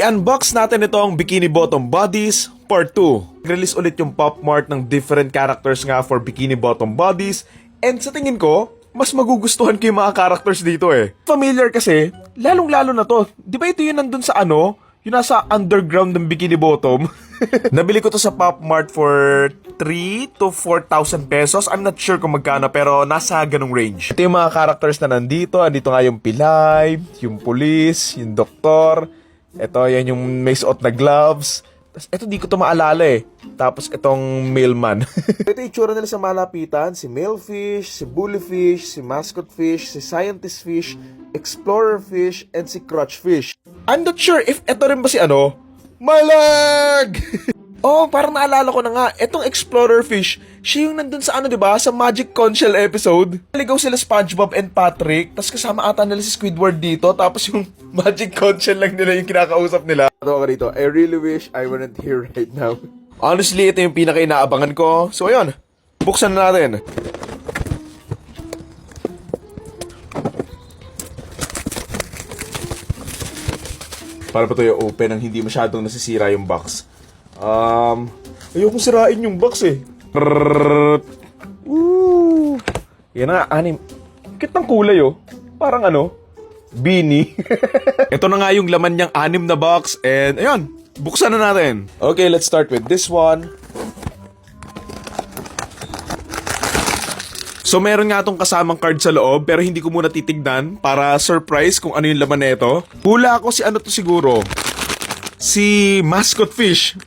I-unbox natin itong Bikini Bottom Bodies Part 2. Release ulit yung Pop Mart ng different characters nga for Bikini Bottom Bodies. And sa tingin ko, mas magugustuhan ko yung mga characters dito eh. Familiar kasi, lalong-lalo na to. Di ba ito yun nandun sa yung nasa underground ng Bikini Bottom? Nabili ko to sa Pop Mart for 3 to 4,000 pesos. I'm not sure kung magkano pero nasa ganung range. Ito yung mga characters na nandito. Andito nga yung Pilay, yung Police, yung Doktor. Ito, yan yung may suot na gloves. Tapos ito di ko to maalala eh. Tapos itong mailman. Ito yung itsura nila sa malapitan. Si male fish, si bully fish, si mascot fish, si scientist fish, explorer fish, and si crotch fish. I'm not sure if ito rin ba si my leg! Oh, parang naalala ko na nga, etong explorer fish, siya yung nandun sa diba? Sa Magic Conch Shell episode. Naligaw sila SpongeBob and Patrick, tas kasama ata nila si Squidward dito, tapos yung Magic Conch Shell lang nila yung kinakausap nila. Ito ka dito, I really wish I weren't here right now. Honestly, ito yung pinaka-inaabangan ko. So ayun, buksan na natin. Para pa ito yung open ang hindi masyadong nasisira yung box. Ayokong sirain yung box eh. Woo! Yan na, 6. Kit ng kulay oh. Parang beanie. Ito na nga yung laman niyang 6 na box. And ayun, buksan na natin. Okay, let's start with this one. So meron nga tong kasamang card sa loob pero hindi ko muna titignan para surprise kung ano yung laman nito. Hula ako si to siguro. Si mascot fish.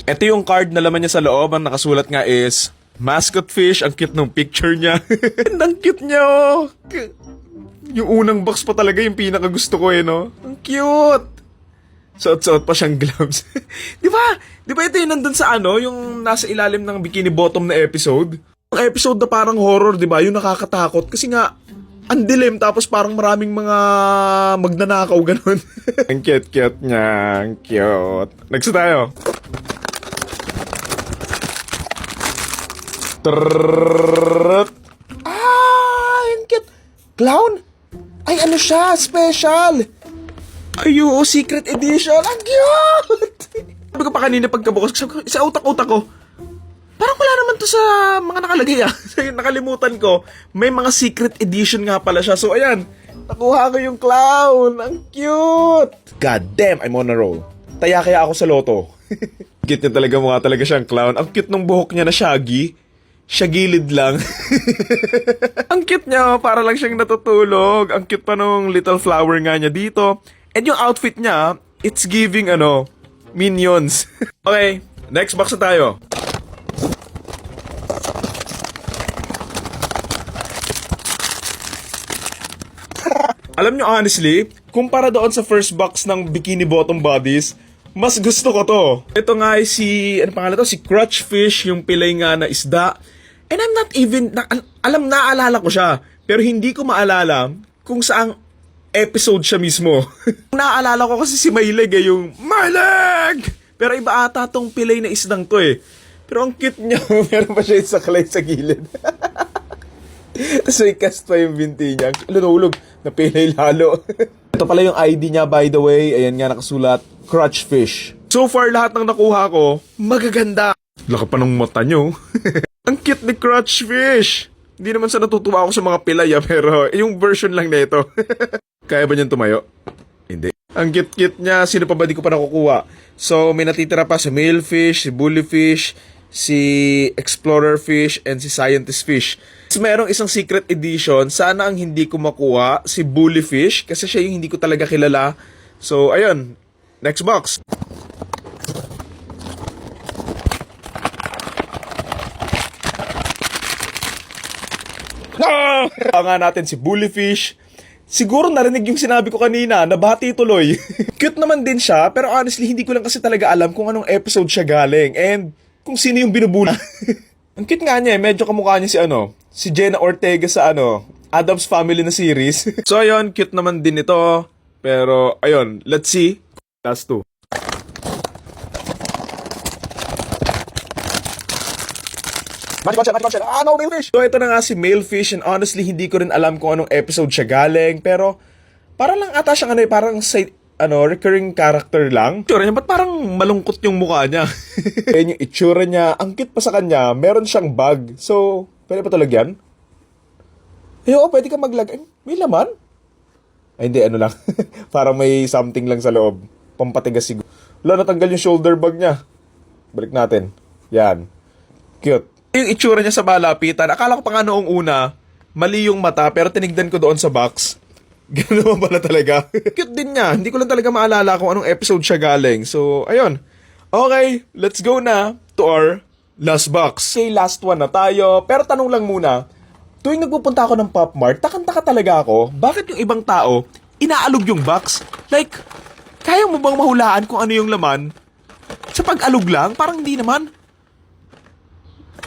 Ito yung card na laman niya sa loob. Ang nakasulat nga is mascot fish. Ang cute ng picture niya. Ang cute niya oh. Yung unang box pa talaga yung pinakagusto ko no. Ang cute. Suot-suot pa siyang gloves. Di ba? Di ba ito yung nandun sa yung nasa ilalim ng Bikini Bottom na episode? Ang episode na parang horror, di ba? Yung nakakatakot. Kasi nga, ang dilim tapos parang maraming mga magnanakaw ganun. Ang cute-cute niya. Ang cute. Next tayo. Ang cute. Clown? Ay, siya? Special. Ayo, secret edition. Ang cute. Sabi ko pa kanina pagkabukas, sa utak-utak ko, parang wala naman to sa mga nakalagay nakalimutan ko, may mga secret edition nga pala siya. So ayan, nakuha ko yung clown. Ang cute. God damn, I'm on a roll. Taya kaya ako sa loto. Cute niya talaga, mukha talaga siyang clown. Ang cute ng buhok niya na shaggy. Shagilid lang. Ang cute niya, para lang siyang natutulog. Ang cute pa nung little flower nga niya dito. And yung outfit niya, it's giving Minions. Okay, next box na tayo. Alam nyo honestly, kumpara doon sa first box ng Bikini Bottom Bodies, mas gusto ko to. Ito nga ay si crotch fish, yung pilay nga na isda. And I'm not even, naalala ko siya, pero hindi ko maalala kung saang episode siya mismo. Naalala ko kasi si Mayleg yung Mayleg! Pero iba ata tong pilay na isdang to eh. Pero ang cute niya, meron pa siya yung saklay sa gilid. So i-cast pa yung binti niya. Nahulog, napilay lalo. Ito pala yung ID niya by the way. Ayan nga nakasulat, crotch fish. So far lahat ng nakuha ko, magaganda. Laka pa ng mata nyo. Ang cute ni crotch fish. Hindi naman sa natutuwa ako sa mga pilay pero yung version lang na ito. Kaya ba niyan tumayo? Hindi. Ang cute-cute niya. Sino pa ba di ko pa nakukuha? So may natitira pa si male fish, si bully fish, si explorer fish, and si scientist fish. Merong isang secret edition. Sana ang hindi ko makuha si bully fish kasi siya yung hindi ko talaga kilala. So ayun, next box. Nga natin si bully fish. Siguro narinig yung sinabi ko kanina, nabati tuloy. Cute naman din siya, pero honestly hindi ko lang kasi talaga alam kung anong episode siya galing and kung sino yung binubula. Ang cute nga niya medyo kamukha niya si Jenna Ortega sa Addams Family na series. So ayun, cute naman din ito. Pero ayun, let's see. Last 2. Magic Shell. No, male fish. So ito na nga si male fish and honestly hindi ko rin alam kung anong episode siya galing. Pero para lang ata siyang parang recurring character lang. Itsura niya, ba't parang malungkot yung mukha niya? Ayan yung itsura niya, ang cute pa sa kanya, meron siyang bag. So, pwede pa talagyan? Ay, oo, pwede ka maglagay. May laman? Ay, hindi, ano lang. Parang may something lang sa loob. Pampatigas siguro. Wala, natanggal yung shoulder bag niya. Balik natin. Yan. Cute. Yung itsura niya sa malapitan, akala ko pa nga noong una, mali yung mata, pero tinignan ko doon sa box. Ganun naman pala talaga. Cute din niya. Hindi ko lang talaga maalala kung anong episode siya galing. So, ayun. Okay, let's go na to our last box. Okay, last one na tayo. Pero tanong lang muna, tuwing nagpupunta ako ng Pop Mart, takanta talaga ako, bakit yung ibang tao, inaalog yung box? Like, kaya mo bang mahulaan kung ano yung laman? Sa pag-alog lang? Parang hindi naman.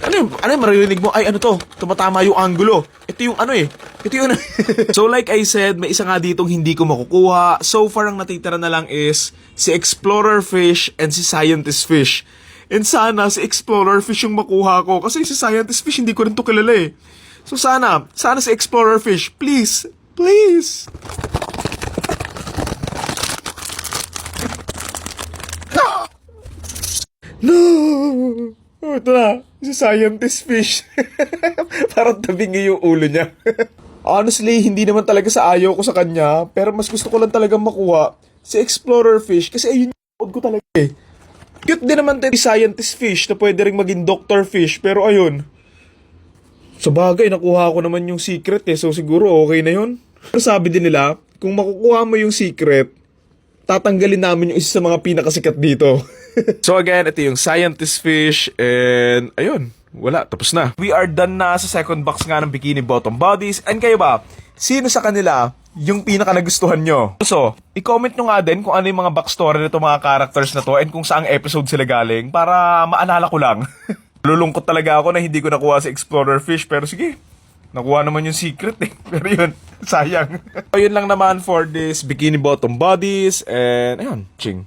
Ano yung maririnig mo? Ay, ano to? Tumatama yung angulo. Ito yung ano eh. Ito yung So like I said, may isa nga ditong hindi ko makukuha. So far, ang natitira na lang is si Explorer Fish and si Scientist Fish. And sana si Explorer Fish yung makuha ko. Kasi si Scientist Fish hindi ko rin to kilala eh. So sana si Explorer Fish. Please. Please. No! Oh, ito na. Si Scientist Fish. Parang tabingi yung ulo niya. Honestly, hindi naman talaga sa ayaw ko sa kanya. Pero mas gusto ko lang talagang makuha si Explorer Fish. Kasi ayun yung ko talaga eh. Cute din naman tayo si Scientist Fish na pwede rin maging Doctor Fish. Pero ayun. Sa bagay, nakuha ko naman yung secret eh. So siguro okay na yun. Pero sabi din nila, kung makukuha mo yung secret, tatanggalin namin yung isa sa mga pinakasikat dito. So again, ito yung Scientist Fish and ayun, wala, tapos na. We are done na sa second box nga ng Bikini Bottom Bodies. And kayo ba, sino sa kanila yung pinaka nagustuhan nyo? So, i-comment nyo nga din kung ano yung mga backstory nito mga characters na to and kung saang episode sila galing para maalala ko lang. Lulungkot talaga ako na hindi ko nakuha si Explorer Fish pero sige, nakuha naman yung secret eh. Pero yun, sayang. So yun lang naman for this Bikini Bottom Bodies and ayun, ching.